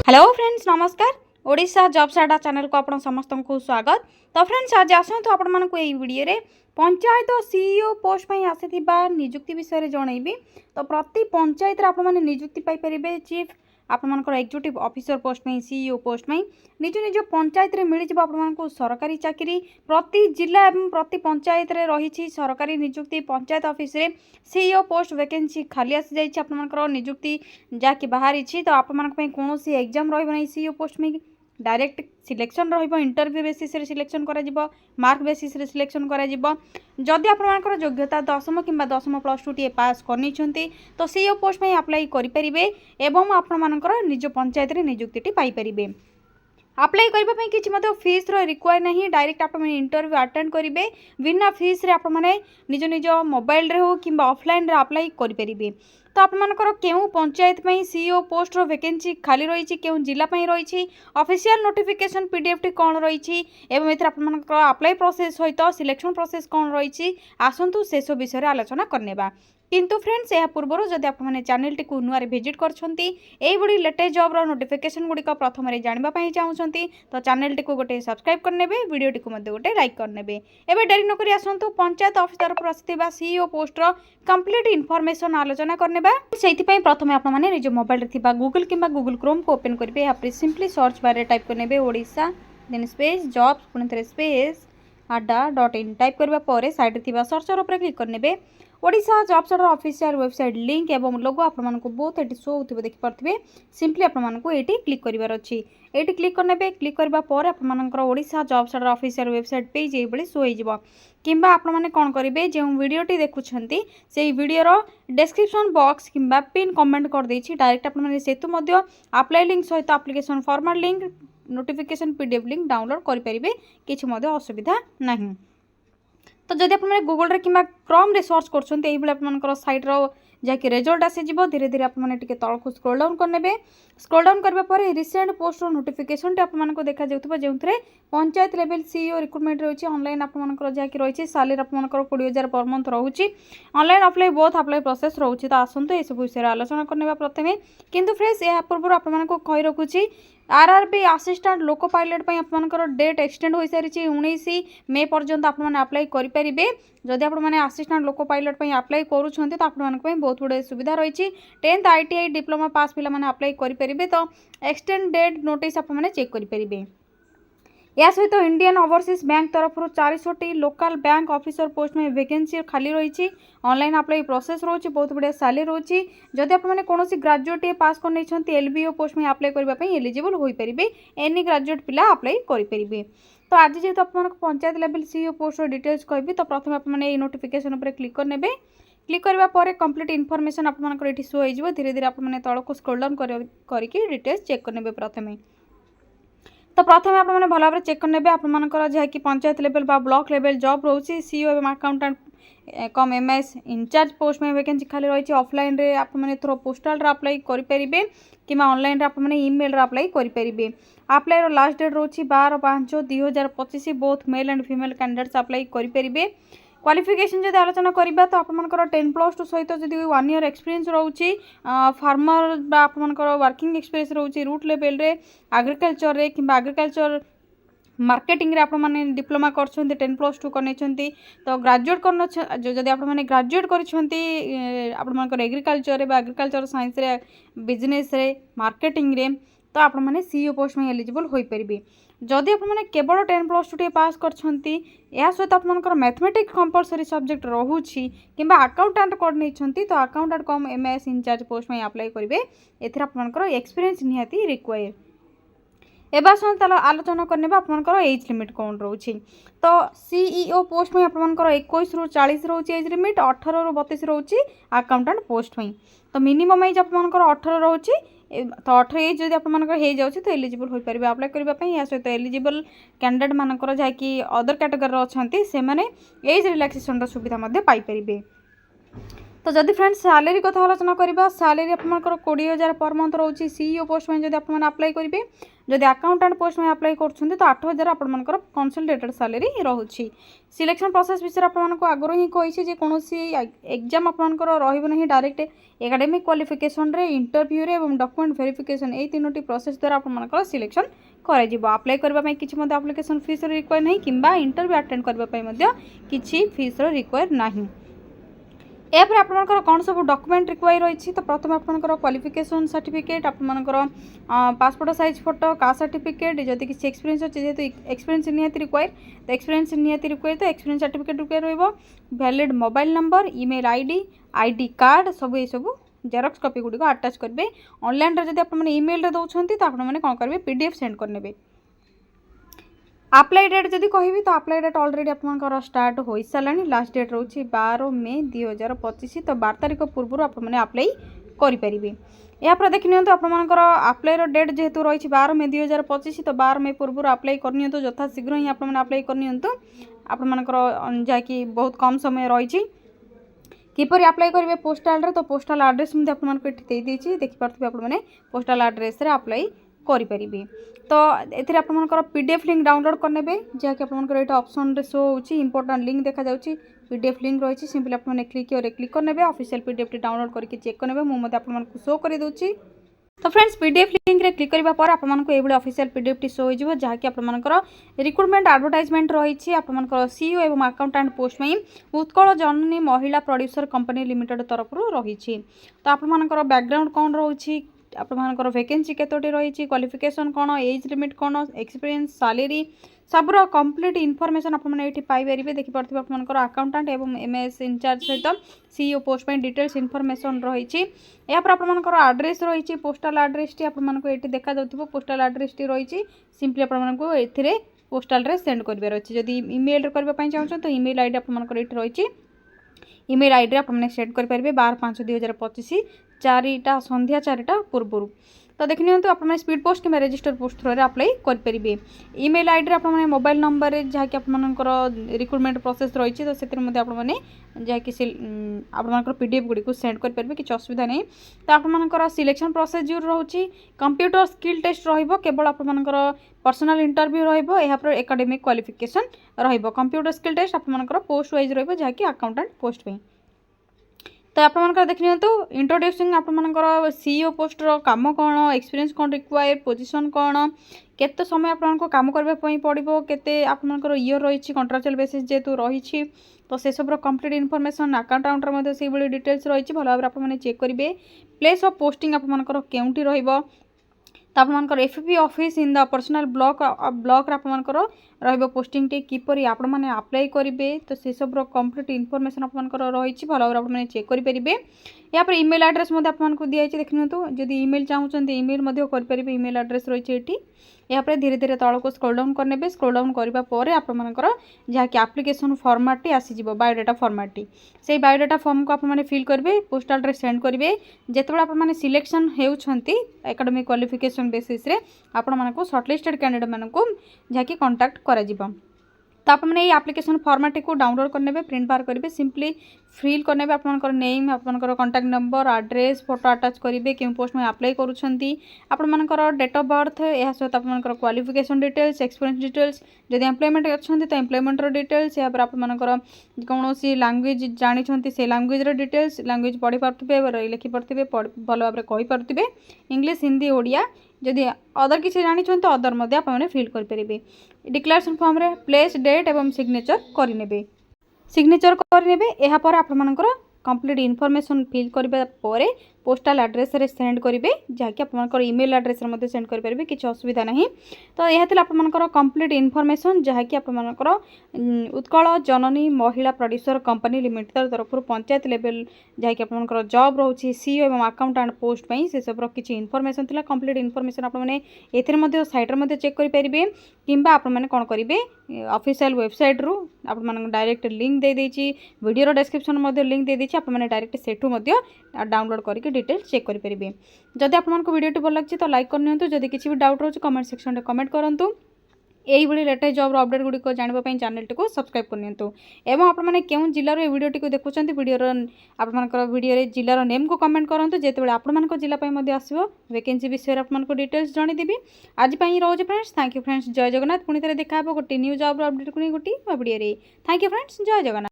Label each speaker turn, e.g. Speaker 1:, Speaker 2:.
Speaker 1: Hello friends नमस्कार। Odisha jobs अड्डा channel को आपण समस्त को स्वागत। तो फ्रेंड्स आज आसतु आपण मानक एई वीडियो रे पंचायत सीईओ पोस्ट पई आसीथिबा नियुक्ति विषय रे जणैबी। तो प्रति पंचायत रे आपण माने नियुक्ति पाई परिबे चीफ आपण मानकर एग्जीक्यूटिव ऑफिसर पोस्ट में सीईओ पोस्ट में निज निज पंचायत रे मिली जिवो आपण मानक सरकारी चाकरी प्रति जिला एवं प्रति पंचायत रे रही सरकारी नियुक्ति पंचायत ऑफिस रे सीईओ पोस्ट वैकेंसी खाली आसी जाइछि आपण मानकर नियुक्ति जाकि बाहरी छी। तो आपण मानक पई कोनोसी एग्जाम रहइबो नै सीईओ पोस्ट में डायरेक्ट सिलेक्शन रहिबो इंटरव्यू बेसिस रे सिलेक्शन करा जिवो मार्क बेसिस रे सिलेक्शन करा जिवो। जदि आपण मानकर योग्यता 10वीं किंबा 10वीं +2 टी पास करनी छंती तो सीईओ पोस्ट में अप्लाई करि परिबे एवं आपण मानकर निज पंचायत रे नियुक्ति टी पाई परिबे। अप्लाई करने किसी फीस रिक्वायर नहीं डायरेक्ट आप इंटरव्यू अटेंड करेंगे बिना फीस रे आप निज निज मोबाइल रे हो कि ऑफलाइन रे अप्लाई करेंगे। तो आपमनकर केउ पंचायत में सीईओ पोस्ट रो वैकेंसी खाली रही केउ जिला में रही ऑफिशियल नोटिफिकेशन पीडीएफ टी कौन रही एवं एथर आपमनकर अप्लाई प्रोसेस सहित सिलेक्शन प्रोसेस कौन रही आसतु से सब विषय आलोचना करनेबा। किंतु फ्रेंड्स यह पूर्व जदि आप चैनल टी नुआरे विजिट करछंती लेटेस्ट जॉब रो नोटिफिकेशन गुड़िक प्रथम जानापी चाहूँगी तो चैनल टी गोटे सब्सक्राइब करने वीडियो टी गोटे लाइक करने। एवं डेरी नक आसतु पंचायत ऑफिस तरफ आसथिबा सीईओ पोस्ट रो कंप्लीट इनफॉरमेशन आलोचना करने से प्रथम आपने निज मोबाइल गूगल किंबा गूगल क्रोम को ओपन करेंगे सिंपली सर्च बार टाइप करने ओडिशा देन स्पेस जॉब्स पुणी थे स्पेस adda.in टाइप करने साइड सर्चर उपर क्लिक करने ओडिशा जॉब्स अड्डा ऑफिशियल वेबसाइट लिंक एवं लोगो आपको बहुत ये शो होते देखिपे सिंपली आपको ये क्लिक करार अच्छी ये क्लिक करने क्लिक करने आपर ओडिशा जॉब्स अड्डा ऑफिशियल वेबसाइट पेज ये शो हो किंबा आपने कौन करेंगे जो वीडियोटी देखुं से वीडियोर डिस्क्रिप्शन बॉक्स किंबा पिन कमेंट कर देछि डायरेक्ट आपने सेतु अप्लाई लिंक सहित application format link notification PDF link download करेंगे किसी असुविधा नहीं। तो जदि आप गूगल रे किंबा क्रोम रे सर्च कर साइट रो जहाँकि रिजल्ट आसीज धीरे धीरे आपके तल को स्क्रोल डाउन करने स्क्रोल डाउन करने रिसेंट पोस्ट नोटिफिकेशन आपको देखा जाऊँ जो पंचायत लेवल सीईओ रिक्रुटमेंट रही ऑनलाइन आपंकर जहाँकि रही सालेरी आपंकर 20,000 पर मंथ रोचे online apply both apply process रोचे। तो आसतु ये सब विषय आलोचना करने प्रथमे किंतु फ्रेंड्स यह पूर्व आपको कही रखुची आरआरबी असिस्टेंट लोको पायलट आपंकर डेट एक्सटेंड हो सारी 19 मे पर्यंत आपने अप्लाई करेंगे। जदि आपने असिस्टेंट लोको पायलट अप्लाई करूँ तो आपको बहुत गुड़े सुविधा रही 10th ITI डिप्लोमा पास पिला अप्लाई करेंगे। तो एक्सटेंड डेट नोटिस आपने चेक करेंगे। या सहित इंडियन ओवरसीज बैंक तरफ 400 लोकल बैंक ऑफिसर पोस्ट में वैकेंसी खाली रही ऑनलाइन अप्लाई प्रोसेस रोचे बहुत बढ़िया सैलरी रोचे। जदि आपने कौन ग्रेजुएट पास कर एलबीओ पोस्ट में अप्लाई करने एलिजिबल हो पारे एनी ग्रेजुएट पिला अप्लाई करेंगे। तो आज जेहतु आप panchayat level CEO post details कहबी तो प्रथम आपने नोटिफिकेशन उपर क्लिक करने क्लिक करने कंप्लीट इनफॉरमेशन आपंकर ये शो हो धीरे धीरे आपने तल को स्क्रोल डाउन करके डिटेल्स चेक करने प्रथम। तो प्रथम आपने भल भाव चेक करने आपर जहाँ कि पंचायत लेवल बा ब्लॉक लेवल जॉब रोचे सीईओ एवं accountant cum MS incharge post में वैकेंसी खाली रही ऑफलाइन रे आपने थ्रो पोस्टाल रे अप्लाई करेंगे कि ऑनलाइन रे आपने ईमेल रे अप्लाई करेंगे। अप्लाई रो लास्ट डेट रोची 12/5/2025 both male and female candidates apply करेंगे। क्वालिफिकेशन जब आलोचना करवा तो आपर 10+2 सहित जब 1 year एक्सपीरियंस रोचे फार्मर आपर वर्किंग एक्सपीरियंस रोचे रूट लेवल रे एग्रीकल्चर रे कि एग्रीकल्चर मार्केटिंग रे आप डिप्लोमा कर 10+2 कर तो ग्रेजुएट कर जदि आप ग्रेजुएट कर एग्रीकल्चर रे एग्रीकल्चर साइंस रे बिजनेस रे मार्केटिंग रे तो आप सीईओ पोस्ट में एलिजिबल हो पारे। जदि आपने केवल 10+2 पास कर सहित आपंकर मैथमेटिक्स कंपलसरी सब्जेक्ट रोची कि अकाउंटेंट कोड नहीं तो accountant cum MS incharge post में अप्लाई करेंगे एपर एक्सपीरियंस निहाती रिक्वायर। एवं सहित आलोचना करने आपंकर एज लिमिट कौन रोचे तो सीईओ पोस्ट में आपंकर 21 ରୁ 40 रोचे एज लिमिट 18 ରୁ 32 रोचे अकाउंटेंट पोस्ट में। तो मिनिमम एज आपंकर 18 रोचे तो 18 एज जब आप तो एलिजिबल हो पारे अप्लाई करने या सहित एलिजिबल कैंडिडेट मानकर जहाँकि अदर कैटेगरी अच्छा से मैंने एज रिलैक्सेशन सुविधा पाइपर। तो जदि फ्रेंड्स सैलरी कथा आलोचना करवा सैलरी आपंकर 20,000 पर मंथ रोचे सीईओ पोस्ट में जब आप अप्लाई करेंगे जदि अकाउंटेंट पोस्ट में अप्लाई कर तो 8,000 आपर कंसल्टेटेड सैलरी रोचे। सिलेक्शन प्रोसेस विषय आपको आगुरी ही कही कौन एग्जाम आपंकर रही डायरेक्ट एकेडमिक क्वालिफिकेशन रे इंटरव्यू रे और डॉक्यूमेंट वेरिफिकेशन यही 3टी प्रोसेस द्वारा आपंकर सिलेक्शन अप्लाई करने किसी एप्लिकेशन फीस रिक्वायर नहीं कि इंटरव्यू अटेंड करने किसी फीस रिक्वायर नहीं। यापर आपंकर कौन सब डॉक्यूमेंट रिक्वायर रही तो प्रथम आपंकर क्वालिफिकेशन सर्टिफिकेट आपंकर passport size photo caste certificate जदि किसी एक्सपीरियंस अच्छे जेहतु एक्सपीरियंस निहाती रिक्वायर तो एक्सपीरियंस निहाती रिक्वायर तो एक्सपीरियंस सर्टिफिकेट रिक्वायर रहिबो। Valid mobile number email ID card सब ये सब जेरॉक्स कॉपी गुड़ी अटैच करेंगे। ऑनलाइन जब आप ईमेल दौरान तो आपने कौन करेंगे पीडीएफ सेंड करने। अप्लाई डेट जदि कहि तो अप्लाई डेट ऑलरेडी आपंकर स्टार्ट हो सारा लास्ट डेट रोचे 12 मे 2025 तो 12 तारीख पूर्व आपने अप्लाई करेंगे। यापर देखनी आपर अप्लाई डेट जेहेतु रही 12 मे 2025 तो 12 मे पूर्व अप्लाई करनी यथा शीघ्र ही आपने अप्लाई करनी आपर जहाँकि बहुत कम समय रही किपर अप्लाई करेंगे पोस्टाल तो पोस्टाल आड्रेस आपको ये देखिपे आपने पोस्टाल आड्रेस अप्लाई करेंगे। तो ये आपंकर पीडीएफ लिंक डाउनलोड करने जहाँकि आपंकर ये ऑप्शन शो होची इंपोर्टेंट लिंक देखा जाउची पीडीएफ लिंक रही सिंपली आपने क्लिक करने ऑफिशियल पीडीएफ टी डाउनलोड करके चेक करने मुझे आपको शो कर दूची। तो फ्रेंड्स पीडीएफ लिंक रे क्लिक करबा पर आपको ये ऑफिशियल पीडीएफ टी शो हो जहाँकि आपंकर रिक्रुटमेंट एडवर्टाइजमेंट रही आपंकर सीईओ एवं अकाउंटेंट पोस्ट में उत्कल जननी महिला प्रोड्यूसर कंपनी लिमिटेड तरफ रही। तो आपंकर बैकग्राउंड कौन रोची आपंकर वैकेंसी केतोटी रही क्वालिफिकेशन कौन एज लिमिट कौन एक्सपीरियंस सैलरी सबूर कंप्लीट इनफॉरमेशन आपने ये पाइपर देखिपे आपंकर अकाउंटेंट एवं एमएस इंचार्ज सहित सीईओ पोस्ट में डिटेल्स इनफॉरमेशन रही। यापर आपंकर आड्रेस रही पोस्टाल आड्रेस टी आपको ये देखा जाउथिबो पोस्टाल आड्रेस टी रही सिंपली आपको ए पोस्टाल रे सेंड कर अच्छे जदि ईमेल करने चाहते तो ईमेल आईडी आपंकर ये रही ईमेल आईडी आपने सेंड करेंगे 12/5/2025 4टा संध्या 4टा पूर्व। तो देखनी आपने स्पीड पोस्ट कि रजिस्टर पोस्ट थ्रो अप्लाई करेंगे। ईमेल आईडी आपने मोबाइल नंबर जहाँकि आपंकर रिक्रुटमेंट प्रोसेस रही तो से आपने जहाँकि आपंकर पीडीएफ गुड़ी को सेंड करेंगे किसी असुविधा नहीं। तो आपंकर सिलेक्शन प्रोसेस जो रोचे कंप्यूटर स्किल टेस्ट केवल आपंकर पर्सनल इंटरव्यू रहा academic qualification computer skill test आपंकर पोस्ट वाइज रहाँकि अकाउंटेंट पोस्ट में। तो आपंकर देखनी इंट्रोड्यूसिंग आपंकर सीईओ पोस्टर काम कौन एक्सपीरियंस कौन रिक्वायर पोजीशन कौन केते समय आपको काम करने पड़ो केते आपंकर ईयर रही कंट्राक्चुअल बेसिस जेहेतु रही तो से सब कंप्लीट इनफॉरमेशन अकाउंटेंटर से भाई डिटेल्स रही भल भाव आपने चेक करेंगे। प्लेस ऑफ पोस्टिंग आपंकर केउंटी रहिबो तो आपंकर FP office in the personal block आपंकर रहिबो पोस्टिंग टी किपरि आपण माने अप्लाई करेंगे तो से सब कंप्लीट इनफॉरमेशन आपंकर रही भल भाव आपने चेक करेंगे। यहाँ पर ईमेल एड्रेस आपको दिखाई देखनी जदि ईमेल चाहते ईमेल करेंगे ईमेल एड्रेस रही है। यहाँ पर धीरे धीरे तौक को स्क्रॉल डाउन करने स्क्रॉल डाउन करने आपंकर जहाँकि एप्लिकेशन फॉर्मेट टी आसीज बायोडाटा फॉर्मेट टी से बायोडाटा फॉर्म को आपने फिल करेंगे पोस्टाल रे सेंड करेंगे जिते आपने सिलेक्शन होती एकेडमिक क्वालिफिकेशन बेसिस रे आपण मानक शॉर्टलिस्टेड कैंडिडेट मानक जहाँकि कांटेक्ट करा जिबा। तो आपने ये एप्लिकेशन फॉर्मेट को डाउनलोड करने प्रिंट बाहर करेंगे सिंपली फिल करने आपंकर नेम आपंकर contact number address photo attach करेंगे क्यों पोस्ट में अप्लाई करूँकर डेट ऑफ बर्थ यह सहित आपंकर क्वालिफिकेशन डिटेल्स एक्सपीरियंस डिटेल्स जदि एम्प्लॉयमेंट अच्छा तो एम्प्लॉयमेंटर डिटेल्स या आपंकर कौन लैंग्वेज जानते से लैंग्वेज डिटेल्स लैंग्वेज पढ़ी पारे लिखिपारे भल भाव कहीपे इंग्लिश हिंदी ओडिया जदि अदर किसी जानते तो अदर आपने फिल करेंगे। डिक्लेरेशन फॉर्म रे प्लेस डेट एवं सिग्नेचर करने यहाँ पर आपंकर कंप्लीट इनफॉरमेशन फिल करने पोस्टाल एड्रेस रे सेंड करेंगे जहाँकि आपंकर ईमेल एड्रेस रे सेंड करेंगे किसी असुविधा नहीं। तो यह आपंकर कंप्लीट इनफॉरमेशन जहाँकि आपंकर उत्कल जननी महिला प्रोड्यूसर कंपनी लिमिटेड तरफ पंचायत लेवल जहाँकि आपंकर जॉब रोचे सीईओ एवं अकाउंटेंट पोस्ट में से सब किसी इनफॉरमेशन थिला कंप्लीट इनफॉरमेशन आपने एथरे साइट्रे चेक करेंगे कि आपने कौन करेंगे ऑफिशियल वेबसाइट रु आपन डायरेक्ट लिंक दे देछि वीडियो डिस्क्रिप्शन लिंक दे देछि आपने डायरेक्ट सेठू डाउनलोड करके डिटेल्स चेक करेंगे। जदि आपको वीडियो भल लगे तो लाइक करनी जदि किसी भी डाउट रोचे कमेंट सेक्शन में कमेंट करूँ। এইভাবে লেটেस्ट जॉब अपडेट गुड़िक जानापी चैनल टी सब्सक्राइब करनी एवं आपने क्यों जिलार ये वीडियो टी देखुं वीडियो आपर वीडियो जिलार नेम को कमेंट करूँ जो आप जिले आसो वैकेंसी विषय आपको डिटेल्स जनईदेवी आज रोज फ्रेंड्स थैंक यू फ्रेंड्स जय जगन्नाथ पुणी थे देखा गोटे न्यू जॉब अपडेट को गोटे वीडियो थैंक यू फ्रेंड्स जय जगन्नाथ।